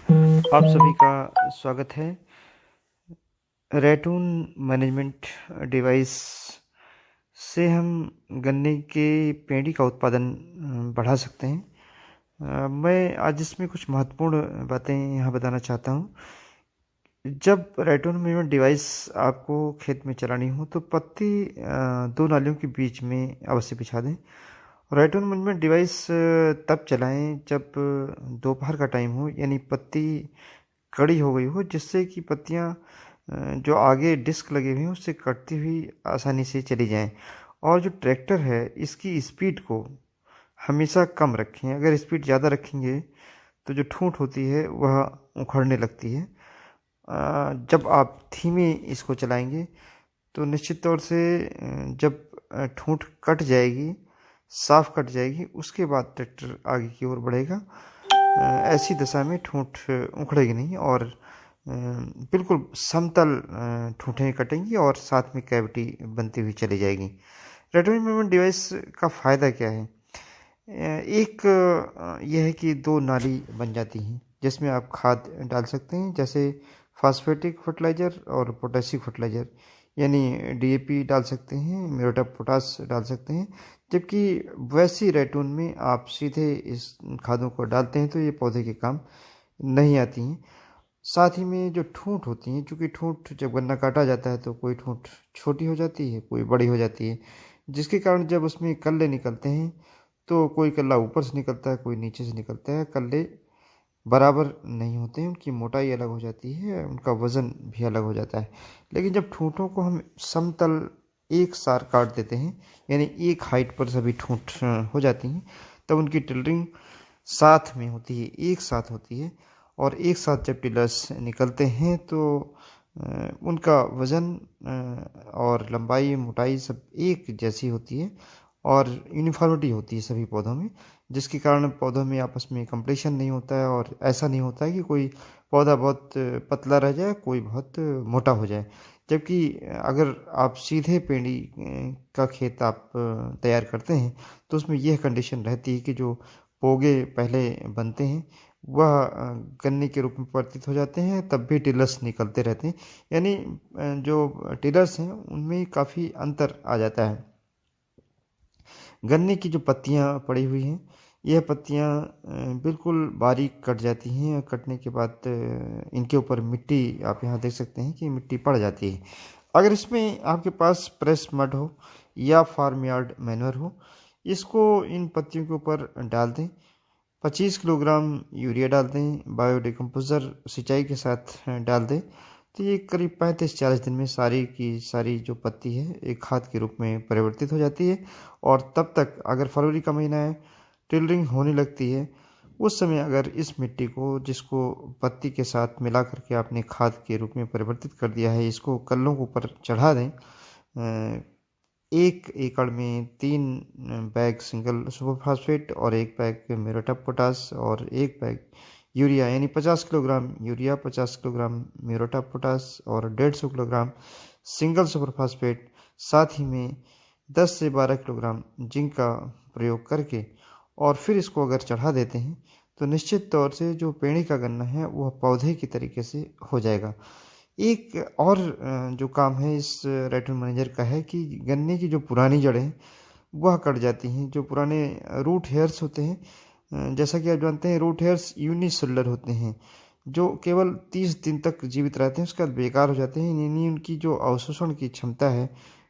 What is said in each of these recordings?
आप सभी का स्वागत है। रैटून मैनेजमेंट डिवाइस से हम गन्ने के पेड़ी का उत्पादन बढ़ा सकते हैं। मैं आज इसमें कुछ महत्वपूर्ण बातें यहाँ बताना चाहता हूँ। जब रैटून मैनेजमेंट डिवाइस आपको खेत में चलानी हो तो पत्ती दो नालियों के बीच में अवश्य बिछा दें। रैटून मैनेजमेंट डिवाइस तब चलाएं जब दोपहर का टाइम हो, यानी पत्ती कड़ी हो गई हो, जिससे कि पत्तियां जो आगे डिस्क लगे हुए हैं उससे कटती हुई आसानी से चली जाएं। और जो ट्रैक्टर है इसकी स्पीड को हमेशा कम रखें। अगर स्पीड ज़्यादा रखेंगे तो जो ठूंठ होती है वह उखड़ने लगती है। जब आप धीमे इसको चलाएंगे तो निश्चित तौर से जब ठूंठ कट जाएगी, साफ कट जाएगी, उसके बाद ट्रैक्टर आगे की ओर बढ़ेगा। ऐसी दशा में ठूंठ उखड़ेगी नहीं और बिल्कुल समतल ठूंठें कटेंगी और साथ में कैविटी बनती हुई चली जाएगी। रैटून मैनेजमेंट डिवाइस का फ़ायदा क्या है? एक यह है कि दो नाली बन जाती हैं जिसमें आप खाद डाल सकते हैं, जैसे फास्फेटिक फर्टिलाइज़र और पोटेशियम फर्टिलाइज़र, यानी डीएपी डाल सकते हैं, म्यूरेट ऑफ पोटाश डाल सकते हैं। जबकि वैसी रैटून में आप सीधे इस खादों को डालते हैं तो ये पौधे के काम नहीं आती हैं। साथ ही में जो ठूंठ होती हैं, चूँकि ठूंठ जब गन्ना काटा जाता है तो कोई ठूंठ छोटी हो जाती है, कोई बड़ी हो जाती है, जिसके कारण जब उसमें कल्ले निकलते हैं तो कोई कल्ला ऊपर से निकलता है, कोई नीचे से निकलता है। कल्ले बराबर नहीं होते हैं, उनकी मोटाई अलग हो जाती है, उनका वज़न भी अलग हो जाता है। लेकिन जब ठूंठों को हम समतल एक सार काट देते हैं, यानी एक हाइट पर सभी ठूंठ हो जाती हैं, तब उनकी टिलरिंग साथ में होती है, एक साथ होती है। और एक साथ जब टिलर्स निकलते हैं तो उनका वज़न और लंबाई मोटाई सब एक जैसी होती है और यूनिफॉर्मिटी होती है सभी पौधों में, जिसके कारण पौधों में आपस में कंपटीशन नहीं होता है और ऐसा नहीं होता है कि कोई पौधा बहुत पतला रह जाए, कोई बहुत मोटा हो जाए। जबकि अगर आप सीधे पेड़ी का खेत आप तैयार करते हैं तो उसमें यह कंडीशन रहती है कि जो पोगे पहले बनते हैं वह गन्ने के रूप में परिवर्तित हो जाते हैं, तब भी टिलर्स निकलते रहते हैं। यानी जो टिलर्स हैं उनमें काफ़ी अंतर आ जाता है। गन्ने की जो पत्तियां पड़ी हुई हैं, यह पत्तियां बिल्कुल बारीक कट जाती हैं और कटने के बाद इनके ऊपर मिट्टी आप यहाँ देख सकते हैं कि मिट्टी पड़ जाती है। अगर इसमें आपके पास प्रेस मड हो या फार्म यार्ड मैन्योर हो, इसको इन पत्तियों के ऊपर डाल दें। 25 किलोग्राम यूरिया डाल दें, बायोडिकम्पोजर सिंचाई के साथ डाल दें, तो ये करीब 35-40 दिन में सारी की सारी जो पत्ती है एक खाद के रूप में परिवर्तित हो जाती है। और तब तक अगर फरवरी का महीना है, टिलरिंग होने लगती है, उस समय अगर इस मिट्टी को, जिसको पत्ती के साथ मिला करके आपने खाद के रूप में परिवर्तित कर दिया है, इसको कल्लों के ऊपर चढ़ा दें। 1 एकड़ में 3 बैग सिंगल सुपर फास्फेट और 1 बैग म्यूरेट ऑफ पोटाश और 1 बैग यूरिया, यानी 50 kilogram urea, 50 kilogram muriate of potash और 150 किलोग्राम सिंगल सुपर फास्फेट, साथ ही में 10 से 12 किलोग्राम जिंक का प्रयोग करके और फिर इसको अगर चढ़ा देते हैं तो निश्चित तौर से जो पेड़ का गन्ना है वह पौधे की तरीके से हो जाएगा। एक और जो काम है इस रैटून मैनेजर का है कि गन्ने की जो पुरानी जड़ें हैं वह कट जाती हैं। जो पुराने रूट हेयर्स होते हैं, जैसा कि आप जानते हैं रूट हेयर्स यूनिसेलुलर होते हैं, जो केवल 30 दिन तक जीवित रहते हैं, उसके बाद बेकार हो जाते हैं। यानी उनकी जो अवशोषण की क्षमता है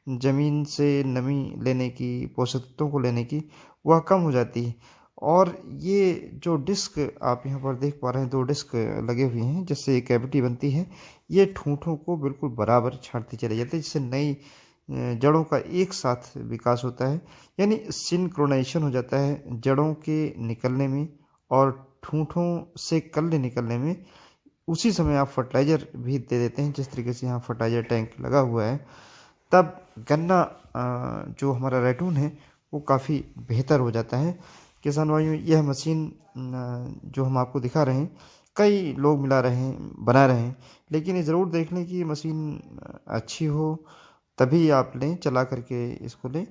ज़मीन से नमी लेने की, पोषक तत्वों को लेने की, वह कम हो जाती है। और ये जो डिस्क आप यहाँ पर देख पा रहे हैं, 2 डिस्क लगे हुए हैं जिससे एक कैविटी बनती है, ये ठूंठों को बिल्कुल बराबर छांटती चली जाती है, जिससे नई जड़ों का एक साथ विकास होता है। यानी सिंक्रोनाइजेशन हो जाता है जड़ों के निकलने में और ठूंठों से कल्ले निकलने में। उसी समय आप फर्टिलाइज़र भी दे देते हैं, जिस तरीके से यहाँ फर्टिलाइज़र टैंक लगा हुआ है, तब गन्ना जो हमारा रैटून है वो काफ़ी बेहतर हो जाता है। किसान भाइयों, यह मशीन जो हम आपको दिखा रहे हैं, कई लोग मिला रहे हैं, बना रहे हैं, लेकिन ये ज़रूर देख लें कि ये मशीन अच्छी हो तभी आप लें, चला करके इसको लें।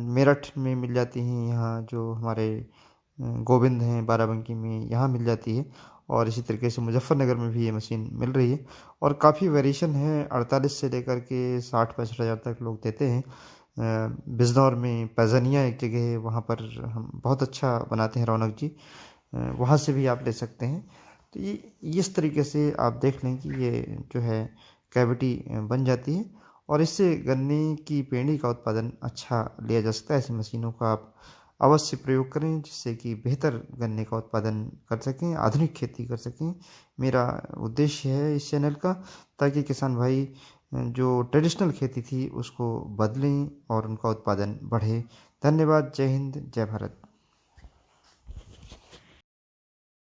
मेरठ में मिल जाती हैं, यहाँ जो हमारे गोविंद हैं बाराबंकी में, यहाँ मिल जाती है। और इसी तरीके से मुजफ्फरनगर में भी ये मशीन मिल रही है और काफ़ी वेरिएशन है। 48 से लेकर के 60-65 हज़ार तक लोग देते हैं। बिजनौर में पैजनिया एक जगह है, वहाँ पर हम बहुत अच्छा बनाते हैं रौनक जी, वहाँ से भी आप ले सकते हैं। तो ये इस तरीके से आप देख लें कि ये जो है कैविटी बन जाती है और इससे गन्ने की पेंडी का उत्पादन अच्छा लिया जा सकता है। ऐसी मशीनों का आप अवश्य प्रयोग करें जिससे कि बेहतर गन्ने का उत्पादन कर सकें, आधुनिक खेती कर सकें। मेरा उद्देश्य है इस चैनल का, ताकि किसान भाई जो ट्रेडिशनल खेती थी उसको बदलें और उनका उत्पादन बढ़े। धन्यवाद। जय हिंद, जय भारत।